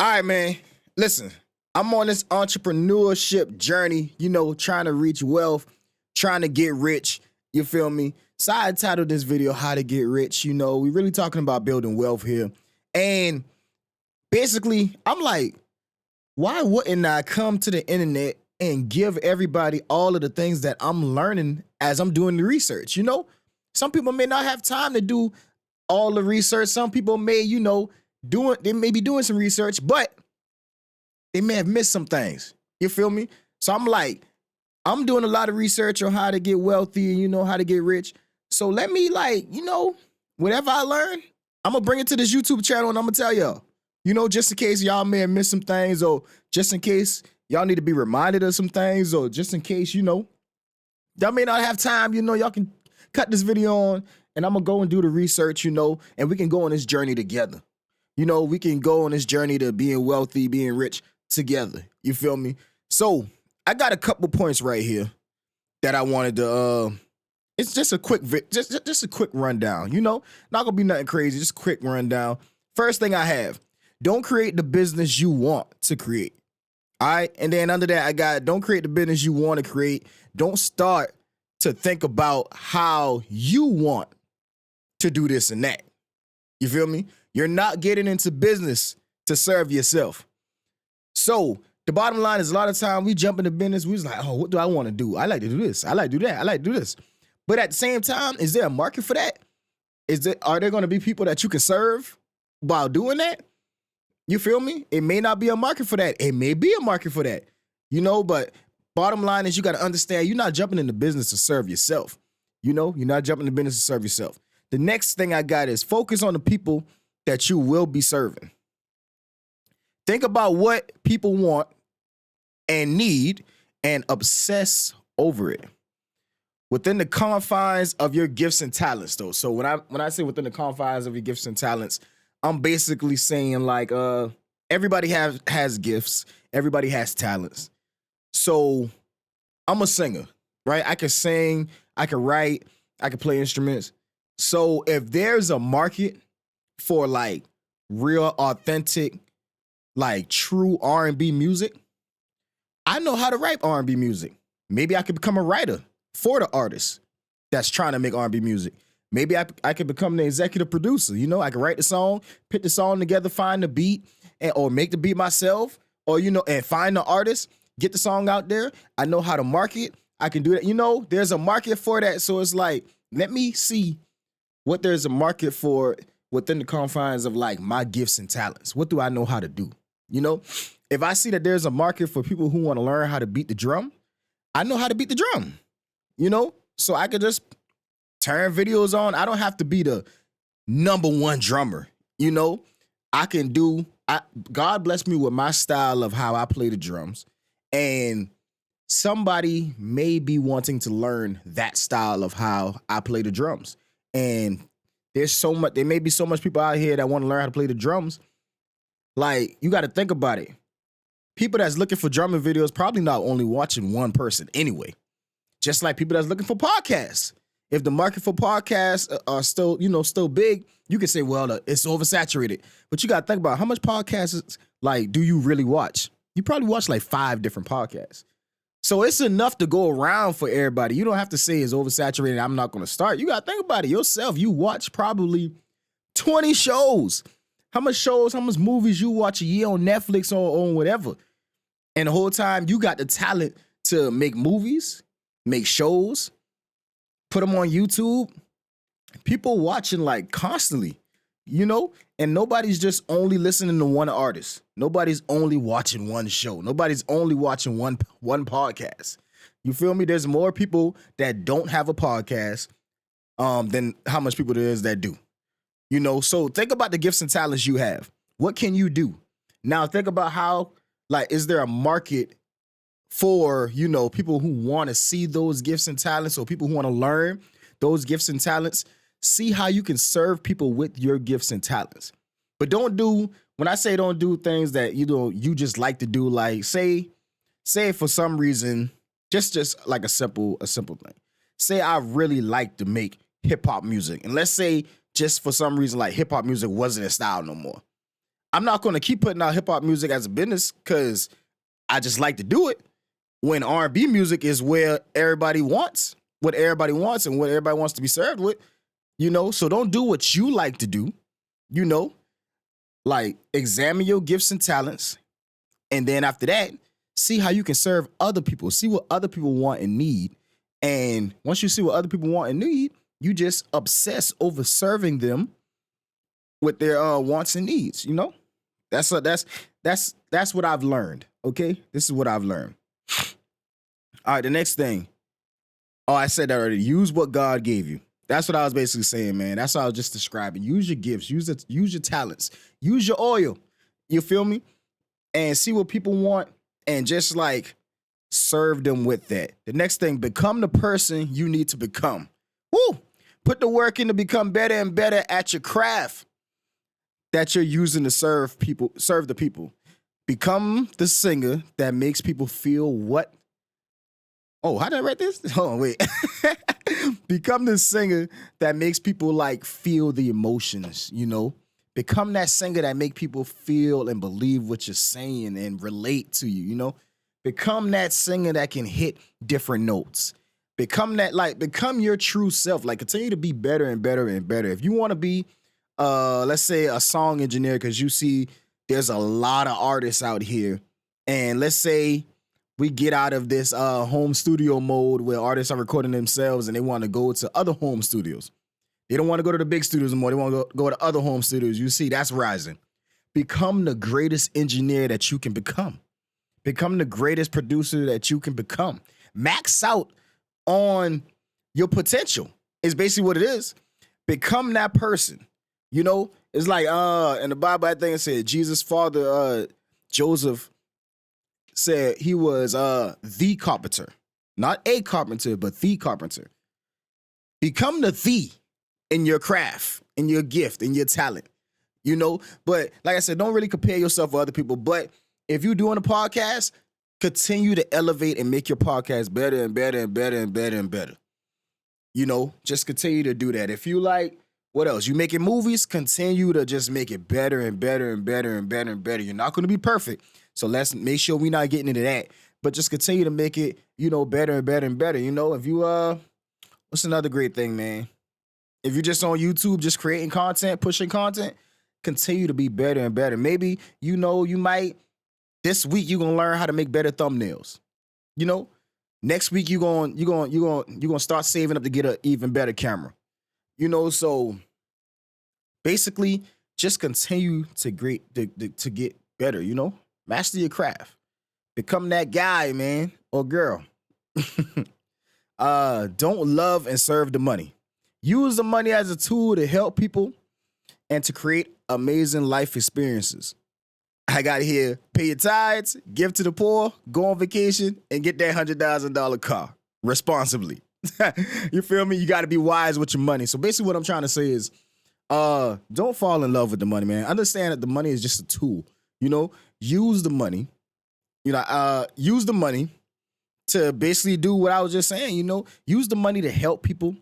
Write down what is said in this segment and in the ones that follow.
All right, man. Listen, I'm on this entrepreneurship journey, trying to reach wealth, trying to get rich. You feel me? So I titled this video How to Get Rich. We really talking about building wealth here. And basically, I'm like, why wouldn't I come to the internet and give everybody all of the things that I'm learning as I'm doing the research? Some people may not have time to do all the research. Some people may, they may be doing some research, but they may have missed some things. You feel me? So I'm like, I'm doing a lot of research on how to get wealthy, how to get rich. So let me whatever I learn, I'm gonna bring it to this YouTube channel and I'm gonna tell y'all, just in case y'all may have missed some things, or just in case y'all need to be reminded of some things, or just in case, y'all may not have time, y'all can cut this video on and I'm gonna go and do the research, and we can go on this journey together. We can go on this journey to being wealthy, being rich together. You feel me? So I got a couple points right here that I wanted to, it's just a quick, just a quick rundown, not gonna be nothing crazy, just a quick rundown. First thing I have, don't create the business you want to create. All right. And then under that, I got, don't create the business you want to create. Don't start to think about how you want to do this and that. You feel me? You're not getting into business to serve yourself. So the bottom line is, a lot of time we jump into business, we was like, oh, what do I want to do? I like to do this. I like to do that. I like to do this. But at the same time, is there a market for that? Are there going to be people that you can serve while doing that? You feel me? It may not be a market for that. It may be a market for that, but bottom line is, you got to understand, you're not jumping into business to serve yourself. You're not jumping into business to serve yourself. The next thing I got is focus on the people that you will be serving. Think about what people want and need and obsess over it within the confines of your gifts and talents, though. So when I say within the confines of your gifts and talents, I'm basically saying everybody has gifts, everybody has talents. So I'm a singer, right? I can sing, I can write, I can play instruments. So if there's a market for real, authentic, true R&B music, I know how to write R&B music. Maybe I could become a writer for the artist that's trying to make R&B music. Maybe I could become the executive producer. I can write the song, put the song together, find the beat, or make the beat myself, or, and find the artist, get the song out there. I know how to market. I can do that. There's a market for that. So it's let me see what there's a market for within the confines of my gifts and talents. What do I know how to do? If I see that there's a market for people who want to learn how to beat the drum, I know how to beat the drum, so I could just turn videos on. I don't have to be the number one drummer. God bless me with my style of how I play the drums, and somebody may be wanting to learn that style of how I play the drums. And there may be so much people out here that want to learn how to play the drums. You got to think about it. People that's looking for drumming videos probably not only watching one person anyway. Just like people that's looking for podcasts. If the market for podcasts are still big, you can say, well, it's oversaturated. But you got to think about how much podcasts do you really watch? You probably watch 5 different podcasts. So it's enough to go around for everybody. You don't have to say it's oversaturated, I'm not going to start. You got to think about it yourself. You watch probably 20 shows. How much movies you watch a year on Netflix or on whatever. And the whole time you got the talent to make movies, make shows, put them on YouTube. People watching constantly, and nobody's just only listening to one artist. Nobody's only watching one show. Nobody's only watching one podcast. You feel me? There's more people that don't have a podcast than how much people there is that do. So think about the gifts and talents you have. What can you do? Now think about how, is there a market for, people who want to see those gifts and talents, or people who want to learn those gifts and talents? See how you can serve people with your gifts and talents. But when I say don't do things that you just like to do, say for some reason, just a simple thing. Say I really like to make hip hop music. And let's say just for some reason, hip hop music wasn't a style no more. I'm not going to keep putting out hip hop music as a business because I just like to do it. When R&B music is where everybody wants, what everybody wants and what everybody wants to be served with, So don't do what you like to do, you know. Like examine your gifts and talents, and then after that, see how you can serve other people. See what other people want and need. And once you see what other people want and need, you just obsess over serving them with their wants and needs. That's what I've learned. Okay, this is what I've learned. All right, the next thing. Oh, I said that already. Use what God gave you. That's what I was basically saying, man. That's what I was just describing. Use your gifts. Use your talents. Use your oil. You feel me? And see what people want, and just like serve them with that. The next thing, become the person you need to become. Woo! Put the work in to become better and better at your craft that you're using to serve the people. Become the singer that makes people feel what? Oh, how did I write this? Hold on, wait. Become the singer that makes people like feel the emotions, Become that singer that make people feel and believe what you're saying and relate to you, Become that singer that can hit different notes. Become your true self. Like, continue to be better and better and better. If you want to be, let's say, a song engineer, because you see there's a lot of artists out here, and let's say we get out of this home studio mode where artists are recording themselves and they want to go to other home studios. They don't want to go to the big studios anymore. They want to go to other home studios. You see, that's rising. Become the greatest engineer that you can become. Become the greatest producer that you can become. Max out on your potential is basically what it is. Become that person. It's like in the Bible, I think it said Jesus' father, Joseph, said he was the carpenter. Not a carpenter, but the carpenter. Become the in your craft, in your gift, in your talent. But like I said, don't really compare yourself with other people. But if you're doing a podcast, continue to elevate and make your podcast better and better and better and better and better. Just continue to do that. If you like, what else? You making movies, continue to just make it better and better and better and better and better. You're not going to be perfect. So let's make sure we're not getting into that. But just continue to make it, better and better and better. If you, what's another great thing, man? If you're just on YouTube, just creating content, pushing content, continue to be better and better. Maybe, you might, this week you're going to learn how to make better thumbnails. Next week you're going to start saving up to get an even better camera. So basically just continue to get better, Master your craft. Become that guy, man, or girl. Don't love and serve the money. Use the money as a tool to help people and to create amazing life experiences. I got here, pay your tithes, give to the poor, go on vacation, and get that $100,000 car responsibly. You feel me? You got to be wise with your money. So basically what I'm trying to say is, don't fall in love with the money, man. Understand that the money is just a tool. Use the money. Use the money to basically do what I was just saying. Use the money to help people.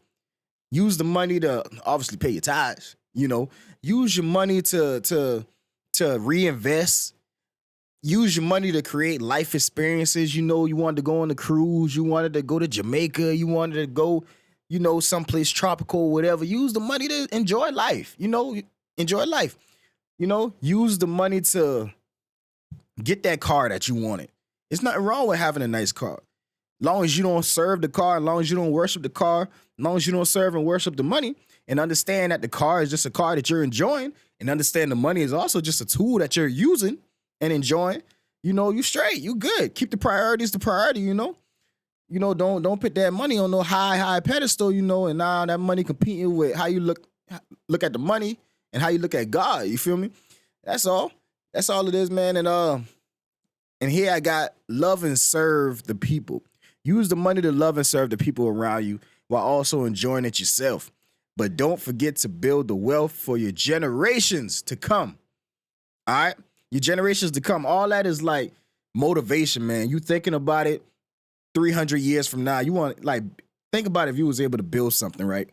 Use the money to obviously pay your tithes. Use your money to reinvest. Use your money to create life experiences. You wanted to go on a cruise. You wanted to go to Jamaica. You wanted to go, someplace tropical, whatever. Use the money to enjoy life. Enjoy life. Use the money to get that car that you wanted. There's nothing wrong with having a nice car. As long as you don't serve the car, as long as you don't worship the car, as long as you don't serve and worship the money, and understand that the car is just a car that you're enjoying, and understand the money is also just a tool that you're using and enjoying, you straight, you good. Keep the priorities the priority, don't put that money on no high pedestal, and now that money competing with how you look at the money and how you look at God, you feel me? That's all it is, man. And here I got love and serve the people. Use the money to love and serve the people around you while also enjoying it yourself. But don't forget to build the wealth for your generations to come. All right? Your generations to come. All that is like motivation, man. You thinking about it 300 years from now. You want, think about if you was able to build something, right?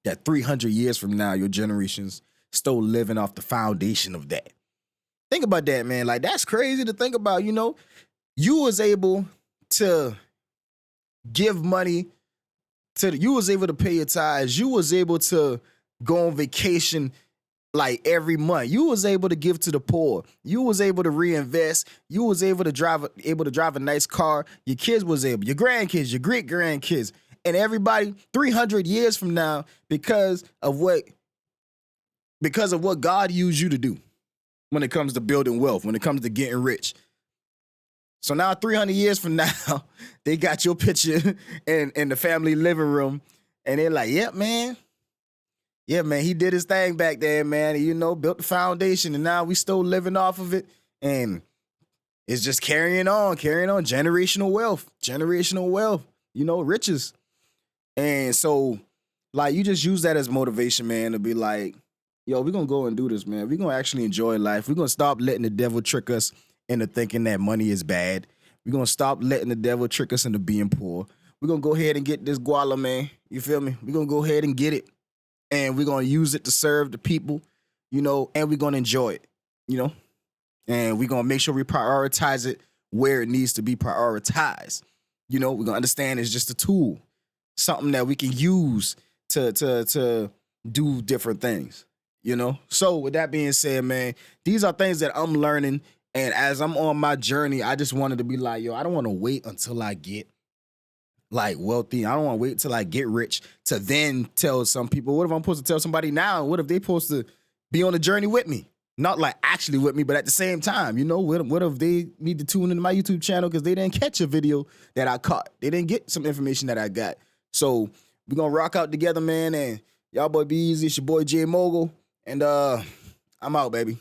That 300 years from now, your generations still living off the foundation of that. Think about that, man. Like, that's crazy to think about, you know. You was able to give money you was able to pay your tithes. You was able to go on vacation like every month. You was able to give to the poor. You was able to reinvest. You was able to drive a nice car. Your kids was able, your grandkids, your great grandkids, and everybody 300 years from now because of what God used you to do when it comes to building wealth, when it comes to getting rich. So now 300 years from now, they got your picture in the family living room, and they're like, "Yep, man. Yeah, man, he did his thing back there, man. You know, built the foundation, and now we still living off of it, and it's just carrying on, generational wealth, you know, riches." And so, like, you just use that as motivation, man, to be like, yo, we're going to go and do this, man. We're going to actually enjoy life. We're going to stop letting the devil trick us into thinking that money is bad. We're going to stop letting the devil trick us into being poor. We're going to go ahead and get this guala, man. You feel me? We're going to go ahead and get it. And we're going to use it to serve the people, you know, and we're going to enjoy it, you know. And we're going to make sure we prioritize it where it needs to be prioritized. You know, we're going to understand it's just a tool, something that we can use to do different things, you know? So with that being said, man, these are things that I'm learning. And as I'm on my journey, I just wanted to be like, yo, I don't want to wait until I get like wealthy. I don't want to wait till I get rich to then tell some people. What if I'm supposed to tell somebody now? What if they supposed to be on the journey with me? Not like actually with me, but at the same time, you know, what if they need to tune into my YouTube channel because they didn't catch a video that I caught? They didn't get some information that I got. So we're going to rock out together, man. And y'all boy be easy. It's your boy J Mogul. And I'm out, baby.